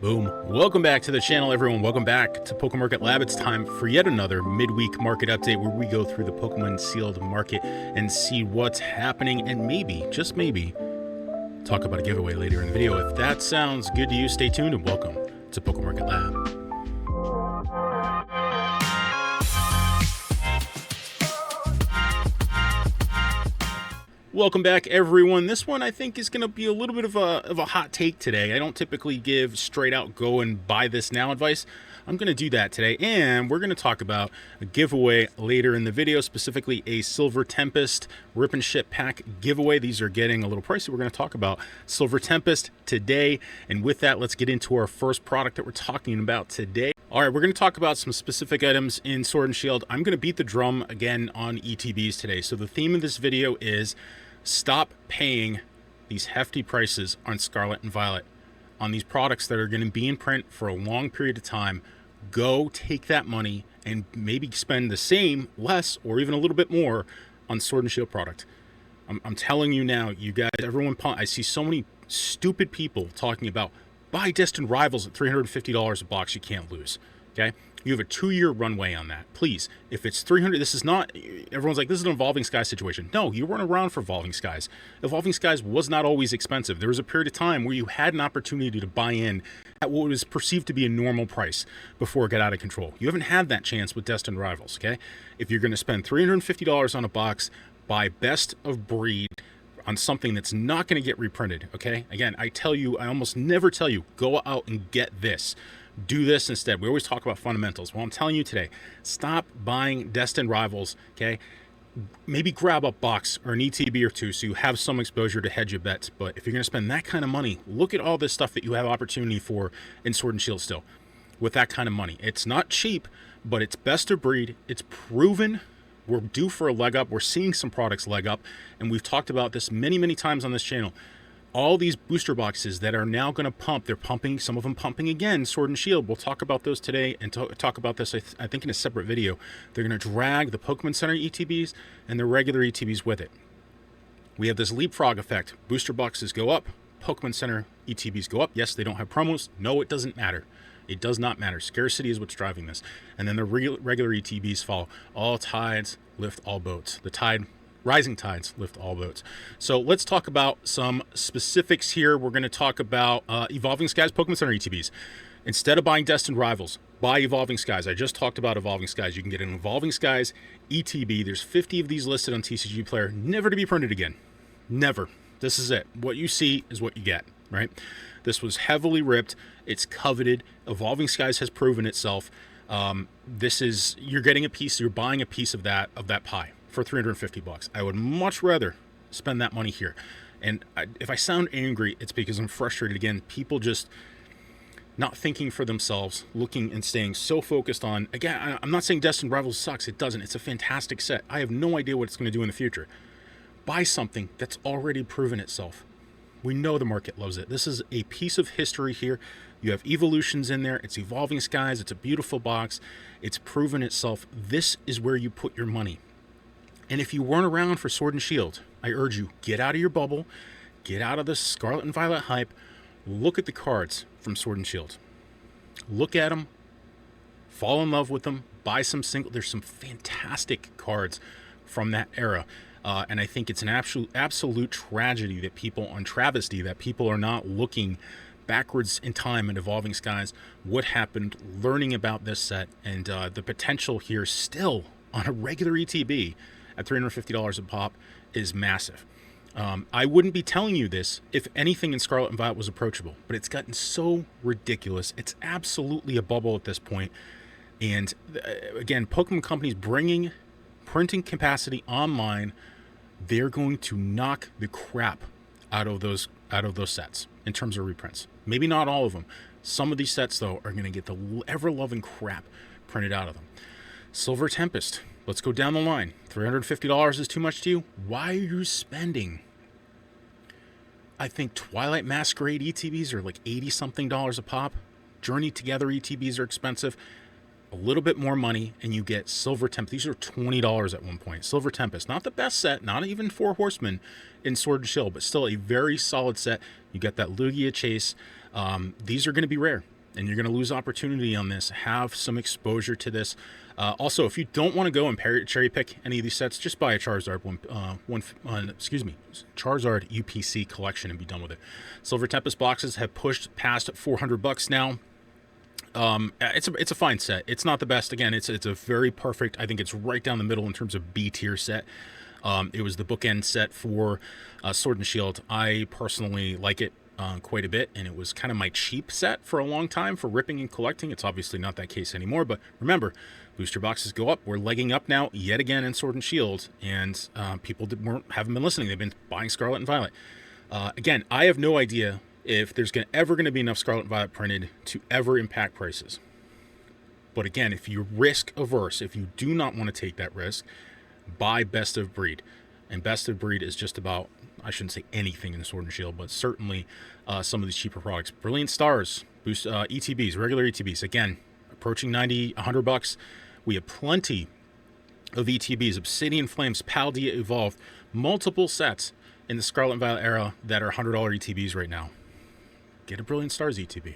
Boom. Welcome back to the channel, everyone. Welcome back to PokeMarketLab. It's time for yet another midweek market update where we go through the Pokemon sealed market and see what's happening and maybe, just maybe, talk about a giveaway later in the video. If that sounds good to you, stay tuned and welcome to PokeMarketLab. Welcome back, everyone. This one I think is going to be a little bit of a hot take today. I don't typically give straight out go and buy this now advice. I'm going to do that today, and we're going to talk about a giveaway later in the video, specifically a Silver Tempest Rip and Ship pack giveaway. These are getting a little pricey. We're going to talk about Silver Tempest today, and with that, let's get into our first product that we're talking about today. All right, we're going to talk about some specific items in Sword and Shield. I'm going to beat the drum again on ETBs today. So the theme of this video is stop paying these hefty prices on Scarlet and Violet, on these products that are going to be in print for a long period of time. Go take that money and maybe spend the same, less, or even a little bit more on Sword and Shield product. I'm telling you now, you guys, everyone, I see so many stupid people talking about buy Destined Rivals at $350 a box, you can't lose, okay? You have a 2-year runway on that. Please, if it's 300, this is not, everyone's like, this is an Evolving Skies situation. No, you weren't around for Evolving Skies. Evolving Skies was not always expensive. There was a period of time where you had an opportunity to buy in at what was perceived to be a normal price before it got out of control. You haven't had that chance with Destined Rivals, okay? If you're going to spend $350 on a box, buy best of breed on something that's not going to get reprinted, okay? Again, I almost never tell you, go out and get this. Do this instead. We always talk about fundamentals. Well, I'm telling you today, stop buying Destined Rivals, okay? Maybe grab a box or an ETB or two so you have some exposure to hedge your bets. But if you're going to spend that kind of money, look at all this stuff that you have opportunity for in Sword and Shield still with that kind of money. It's not cheap, but it's best of breed. It's proven. We're due for a leg up. We're seeing some products leg up, and we've talked about this many, many times on this channel. All these booster boxes that are now going to pump, they're pumping, some of them pumping again, Sword and Shield. We'll talk about those today and talk about this, I think, in a separate video. They're going to drag the Pokemon Center ETBs and the regular ETBs with it. We have this leapfrog effect. Booster boxes go up, Pokemon Center ETBs go up. Yes, they don't have promos. No, it doesn't matter. It does not matter. Scarcity is what's driving this. And then the regular ETBs fall. All tides lift all boats. Rising tides lift all boats. So let's talk about some specifics here. We're going to talk about Evolving Skies Pokemon Center ETBs. Instead of buying Destined Rivals, buy Evolving Skies. I just talked about Evolving Skies. You can get an Evolving Skies ETB. There's 50 of these listed on TCG Player, never to be printed again. Never. This is it. What you see is what you get, right? This was heavily ripped. It's coveted. Evolving Skies has proven itself. You're getting a piece, you're buying a piece of that pie for $350. I would much rather spend that money here. And if I sound angry, it's because I'm frustrated. Again, people just not thinking for themselves, looking and staying so focused on, again, I'm not saying Destined Rivals sucks. It doesn't. It's a fantastic set. I have no idea what it's going to do in the future. Buy something that's already proven itself. We know the market loves it. This is a piece of history here. You have evolutions in there. It's Evolving Skies. It's a beautiful box. It's proven itself. This is where you put your money. And if you weren't around for Sword and Shield, I urge you, get out of your bubble, get out of the Scarlet and Violet hype, look at the cards from Sword and Shield. Look at them, fall in love with them, buy some there's some fantastic cards from that era. And I think it's an absolute tragedy that travesty that people are not looking backwards in time at Evolving Skies, what happened, learning about this set, and the potential here still on a regular ETB at $350 a pop is massive. I wouldn't be telling you this if anything in Scarlet and Violet was approachable, but it's gotten so ridiculous. It's absolutely a bubble at this point. And again, Pokemon companies bringing printing capacity online, they're going to knock the crap out of those sets in terms of reprints. Maybe not all of them. Some of these sets, though, are going to get the ever-loving crap printed out of them. Silver Tempest. Let's go down the line. $350 is too much to you? Why are you spending? I think Twilight Masquerade ETBs are like $80-something a pop. Journey Together ETBs are expensive. A little bit more money, and you get Silver Tempest. These are $20 at one point. Silver Tempest, not the best set, not even Four Horsemen in Sword and Shield, but still a very solid set. You get that Lugia Chase. These are going to be rare. and you're going to lose opportunity on this. Have some exposure to this. Also, if you don't want to go and cherry pick any of these sets, just buy a Charizard Charizard UPC collection and be done with it. Silver Tempest boxes have pushed past $400 now. It's a fine set. It's not the best. Again, it's a very perfect. I think it's right down the middle in terms of B tier set. It was the bookend set for Sword and Shield. I personally like it quite a bit, and it was kind of my cheap set for a long time for ripping and collecting. It's obviously not that case anymore, but remember, booster boxes go up. We're legging up now yet again in Sword and Shield, and people haven't been listening. They've been buying Scarlet and Violet. Again, I have no idea if there's ever going to be enough Scarlet and Violet printed to ever impact prices. But again, if you're risk averse, if you do not want to take that risk, buy Best of Breed. And Best of Breed is just about, I shouldn't say anything in Sword and Shield, but certainly some of these cheaper products. Brilliant Stars, boost ETBs, regular ETBs. Again, approaching $90, $100. We have plenty of ETBs, Obsidian Flames, Paldea Evolved, multiple sets in the Scarlet and Violet era that are $100 ETBs right now. Get a Brilliant Stars ETB.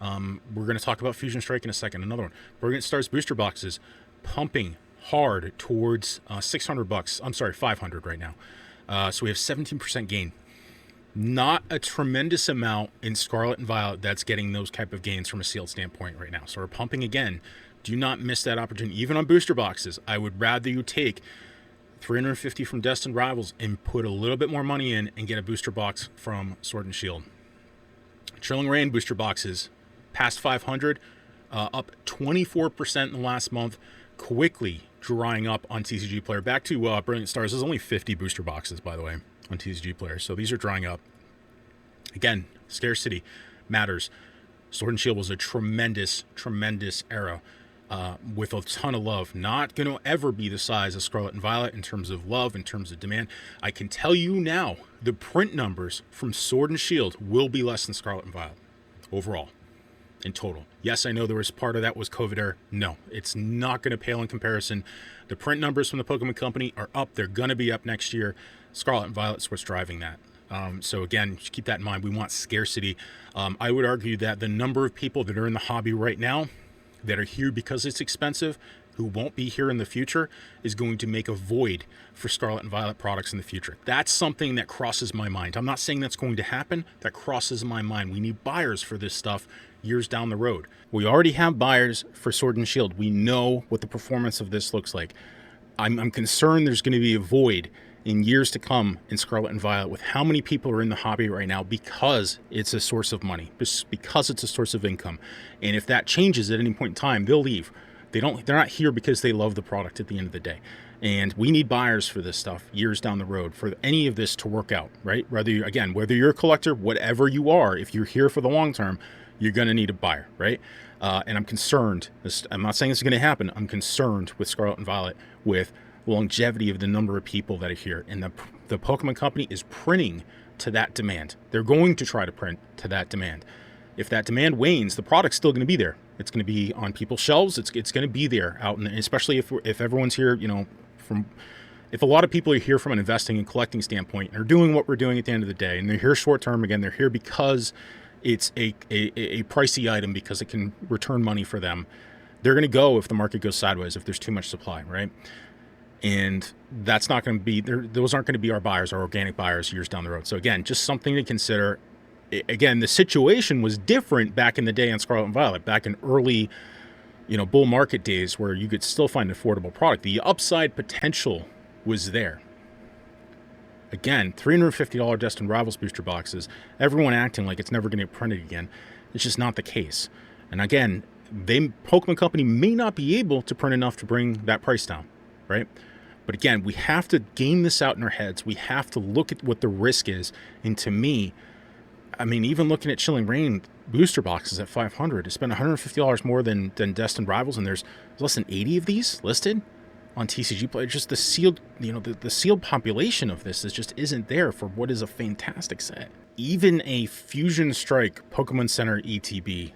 We're going to talk about Fusion Strike in a second. Another one. Brilliant Stars booster boxes pumping hard towards $600. I'm sorry, $500 right now. So we have 17% gain. Not a tremendous amount in Scarlet and Violet that's getting those type of gains from a sealed standpoint right now. So we're pumping again. Do not miss that opportunity. Even on booster boxes, I would rather you take $350 from Destined Rivals and put a little bit more money in and get a booster box from Sword and Shield. Chilling Reign booster boxes past 500, up 24% in the last month, quickly drying up on TCG Player. Back to Brilliant Stars. There's only 50 booster boxes, by the way, on TCG Player, so these are drying up. Again, scarcity matters. Sword and Shield was a tremendous era with a ton of love. Not going to ever be the size of Scarlet and Violet in terms of love, in terms of demand. I can tell you now, the print numbers from Sword and Shield will be less than Scarlet and Violet overall, in total. Yes, I know there was part of that was COVID era. No, it's not going to pale in comparison. The print numbers from the Pokemon Company are up. They're going to be up next year. Scarlet and Violet's what's driving that. So again, just keep that in mind. We want scarcity. I would argue that the number of people that are in the hobby right now that are here because it's expensive, who won't be here in the future, is going to make a void for Scarlet and Violet products in the future. That's something that crosses my mind. I'm not saying that's going to happen. That crosses my mind. We need buyers for this stuff years down the road. We already have buyers for Sword and Shield. We know what the performance of this looks like. I'm concerned there's going to be a void in years to come in Scarlet and Violet with how many people are in the hobby right now because it's a source of money, because it's a source of income. And if that changes at any point in time, they'll leave. They're not here because they love the product at the end of the day. And we need buyers for this stuff years down the road for any of this to work out, right? Whether you're a collector, whatever you are, if you're here for the long term, you're going to need a buyer, right? And I'm concerned. I'm not saying this is going to happen. I'm concerned with Scarlet and Violet with longevity of the number of people that are here. And the Pokemon Company is printing to that demand. They're going to try to print to that demand. If that demand wanes, the product's still going to be there. It's going to be on people's shelves. It's going to be there out, especially if everyone's here, if a lot of people are here from an investing and collecting standpoint and are doing what we're doing at the end of the day, and they're here short term, again, they're here because it's a pricey item because it can return money for them. They're going to go if the market goes sideways, if there's too much supply, right? And that's not going to be, those aren't going to be our buyers, our organic buyers years down the road. So again, just something to consider. Again, the situation was different back in the day on Scarlet and Violet, back in early, bull market days where you could still find an affordable product. The upside potential was there. Again, $350 Destined Rivals booster boxes, everyone acting like it's never going to get printed again. It's just not the case. And again, Pokemon Company may not be able to print enough to bring that price down, right? But again, we have to game this out in our heads. We have to look at what the risk is. And to me, even looking at Chilling Reign booster boxes at $500, to spend $150 more than Destined Rivals, and there's less than 80 of these listed on TCG Player. Just the sealed, the sealed population of this isn't there for what is a fantastic set. Even a Fusion Strike Pokemon Center ETB,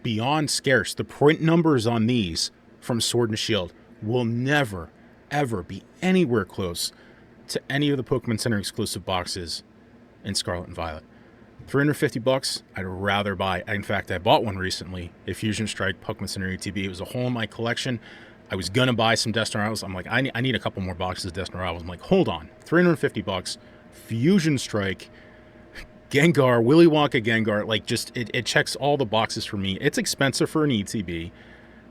beyond scarce. The print numbers on these from Sword and Shield will never, ever be anywhere close to any of the Pokemon Center exclusive boxes in Scarlet and Violet. $350, I'd rather buy. In fact, I bought one recently, a Fusion Strike Pokemon Center ETB. It was a hole in my collection. I was gonna buy some Destined Rivals. I'm like, I need a couple more boxes of Destined Rivals. I'm like, hold on, $350, Fusion Strike, Gengar, Willy Wonka Gengar. Like, just it checks all the boxes for me. It's expensive for an ETB,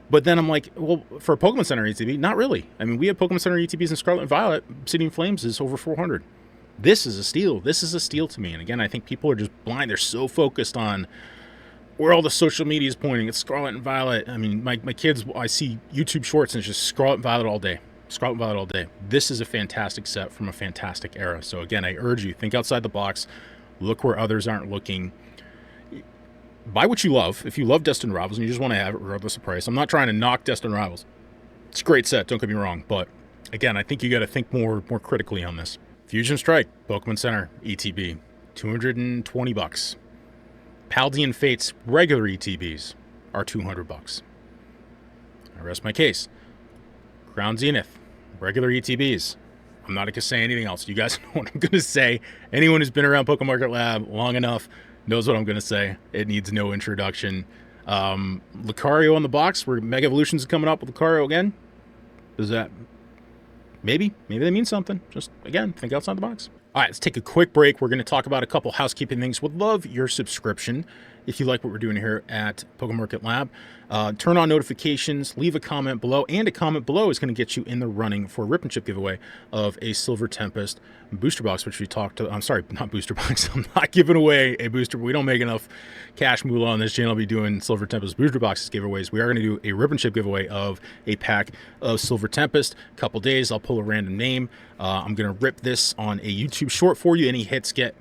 but then I'm like, well, for a Pokemon Center ETB, not really. I mean, we have Pokemon Center ETBs in Scarlet Violet. Obsidian Flames is over 400. This is a steal. This is a steal to me. And again, I think people are just blind. They're so focused on where all the social media is pointing. It's Scarlet and Violet. I mean, my kids, I see YouTube shorts and it's just Scarlet and Violet all day. Scarlet and Violet all day. This is a fantastic set from a fantastic era. So again, I urge you, think outside the box. Look where others aren't looking. Buy what you love. If you love Destined Rivals and you just want to have it regardless of price. I'm not trying to knock Destined Rivals. It's a great set, don't get me wrong. But again, I think you got to think more critically on this. Fusion Strike, Pokemon Center, ETB, $220. Paldean Fates, regular ETBs, are $200. I rest my case. Crown Zenith, regular ETBs. I'm not going to say anything else. You guys know what I'm going to say. Anyone who's been around PokeMarketLab long enough knows what I'm going to say. It needs no introduction. Lucario on the box, where Mega Evolutions is coming up with Lucario again. Does that... Maybe they mean something. Just, again, think outside the box. All right, let's take a quick break. We're going to talk about a couple housekeeping things. Would love your subscription if you like what we're doing here at PokeMarketLab. Turn on notifications, leave a comment below, and a comment below is going to get you in the running for a Rip and Chip giveaway of a Silver Tempest booster box, which we talked to. I'm sorry, not booster box. I'm not giving away a booster. We don't make enough cash moolah on this channel to be doing Silver Tempest booster boxes giveaways. We are going to do a Rip and Chip giveaway of a pack of Silver Tempest. A couple days, I'll pull a random name. I'm going to rip this on a YouTube short for you. Any hits get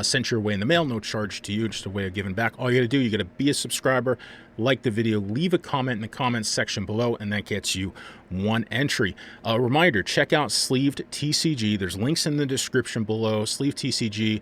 sent your way in the mail, no charge to you, just a way of giving back. All you got to do, you got to be a subscriber, like the video, leave a comment in the comments section below, and that gets you one entry. A reminder, check out Sleeved TCG. There's links in the description below. Sleeved TCG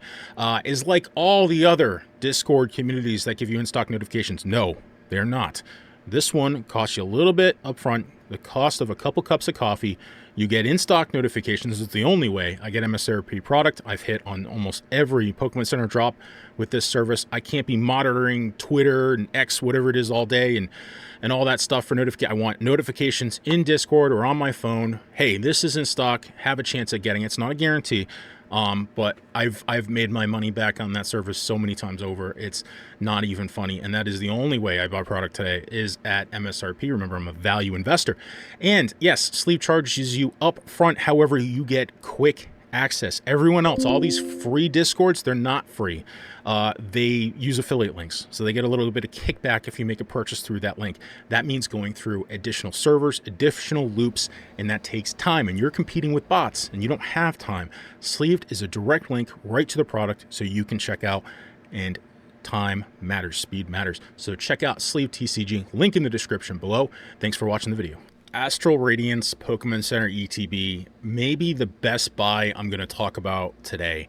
is like all the other Discord communities that give you in-stock notifications. No, they're not. This one costs you a little bit upfront, the cost of a couple cups of coffee. You get in-stock notifications. It's the only way I get MSRP product. I've hit on almost every Pokemon Center drop with this service. I can't be monitoring Twitter and X, whatever it is, all day and all that stuff for notification. I want notifications in Discord or on my phone. Hey, this is in stock. Have a chance at getting it. It's not a guarantee. But I've made my money back on that service so many times over. It's not even funny. And that is the only way I buy product today is at MSRP. Remember, I'm a value investor. And yes, Sleeve charges you up front. However, you get quick access. Everyone else, all these free Discords, they're not free. They use affiliate links, so they get a little bit of kickback if you make a purchase through that link. That means going through additional servers, additional loops, and that takes time, and you're competing with bots, and you don't have time. Sleeved is a direct link right to the product, so you can check out, and time matters, speed matters. So check out Sleeved TCG, link in the description below. Thanks for watching the video. Astral Radiance Pokemon Center ETB, maybe the best buy I'm going to talk about today.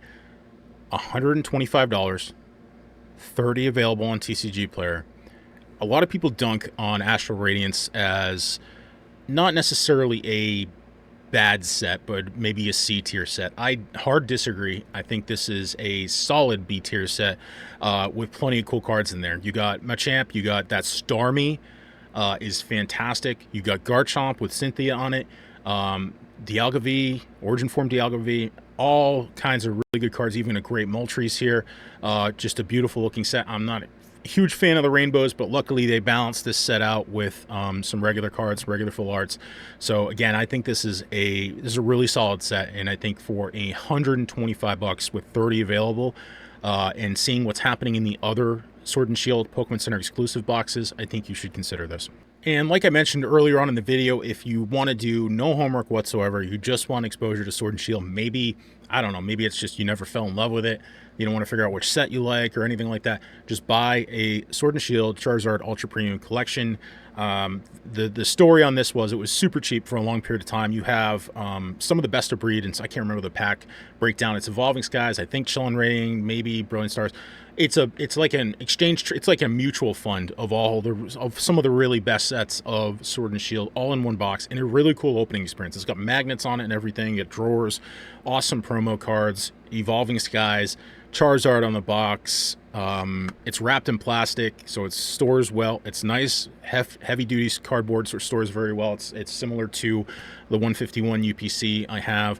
$125, 30 available on TCG Player. A lot of people dunk on Astral Radiance as not necessarily a bad set, but maybe a C tier set. I hard disagree. I think this is a solid B tier set with plenty of cool cards in there. You got Machamp, you got that Starmie. Is fantastic. You got Garchomp with Cynthia on it, Dialga V, Origin Form Dialga V, all kinds of really good cards, even a great Moltres here. Just a beautiful looking set. I'm not a huge fan of the rainbows, but luckily they balanced this set out with some regular cards, regular full arts. So again, I think this is a really solid set, and I think for $125 with 30 available, and seeing what's happening in the other Sword and Shield Pokemon Center exclusive boxes, I think you should consider this. And like I mentioned earlier on in the video, if you want to do no homework whatsoever, you just want exposure to Sword and Shield, maybe, I don't know, maybe it's just you never fell in love with it, you don't want to figure out which set you like or anything like that, just buy a Sword and Shield Charizard Ultra Premium Collection. The story on this was it was super cheap for a long period of time. You have some of the best of breed, and I can't remember the pack breakdown. It's Evolving Skies, I think Chillin' Rain, maybe Brilliant Stars. It's like an exchange. It's like a mutual fund of some of the really best sets of Sword and Shield all in one box, and a really cool opening experience. It's got magnets on it and everything. You get drawers, awesome promo cards, Evolving Skies, Charizard on the box, It's wrapped in plastic, so it stores well. It's nice, heavy duty cardboard, so it stores very well. It's similar to the 151 UPC I have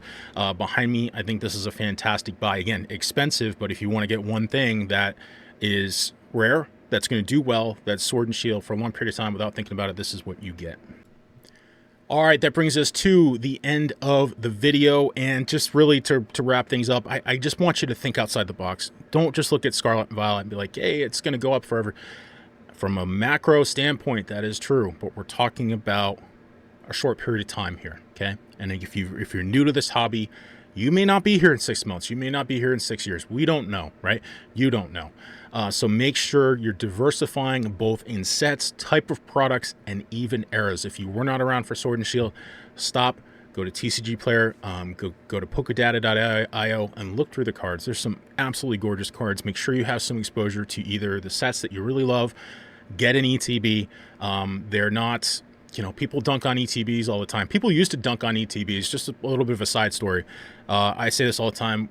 behind me. I think this is a fantastic buy. Again, expensive, but if you want to get one thing that is rare, that's going to do well, that's Sword and Shield for a long period of time without thinking about it, this is what you get. All right, that brings us to the end of the video, and just really to wrap things up, I just want you to think outside the box. Don't just look at Scarlet Violet and be like, hey, it's going to go up forever. From a macro standpoint, that is true, but we're talking about a short period of time here, okay? And if you're new to this hobby, you may not be here in 6 months. You may not be here in 6 years. We don't know, right? You don't know. So make sure you're diversifying both in sets, type of products, and even eras. If you were not around for Sword and Shield, stop, go to TCG Player, go to Pokedata.io and look through the cards. There's some absolutely gorgeous cards. Make sure you have some exposure to either the sets that you really love, get an ETB. They're not... You know, people dunk on ETBs all the time. People used to dunk on ETBs. Just a little bit of a side story. I say this all the time.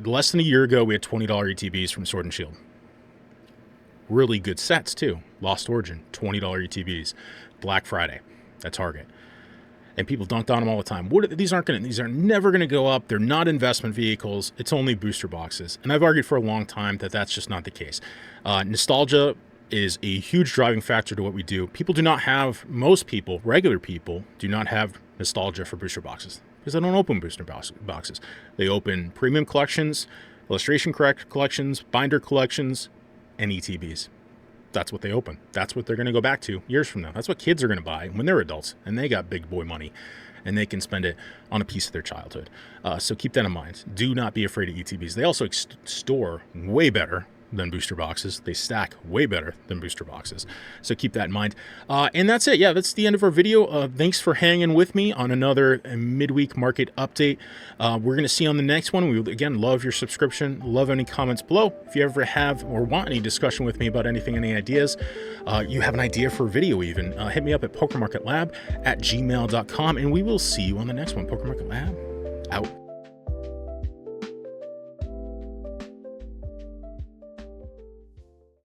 Less than a year ago, we had $20 ETBs from Sword and Shield. Really good sets, too. Lost Origin, $20 ETBs. Black Friday at Target. And people dunked on them all the time. These are never going to go up. They're not investment vehicles. It's only booster boxes. And I've argued for a long time that that's just not the case. Nostalgia is a huge driving factor to what we do. People do not have, most people, regular people, do not have nostalgia for booster boxes because they don't open booster boxes. They open premium collections, illustration collections, binder collections, and ETBs. That's what they open. That's what they're going to go back to years from now. That's what kids are going to buy when they're adults and they got big boy money and they can spend it on a piece of their childhood. So keep that in mind. Do not be afraid of ETBs. They also store way better than booster boxes. They stack way better than booster boxes. So keep that in mind. And that's it. Yeah, that's the end of our video. Thanks for hanging with me on another midweek market update. We're going to see on the next one. We would, again, love your subscription. Love any comments below. If you ever have or want any discussion with me about anything, any ideas, you have an idea for a video even, hit me up at PokeMarketLab at gmail.com, and we will see you on the next one. PokeMarketLab, out.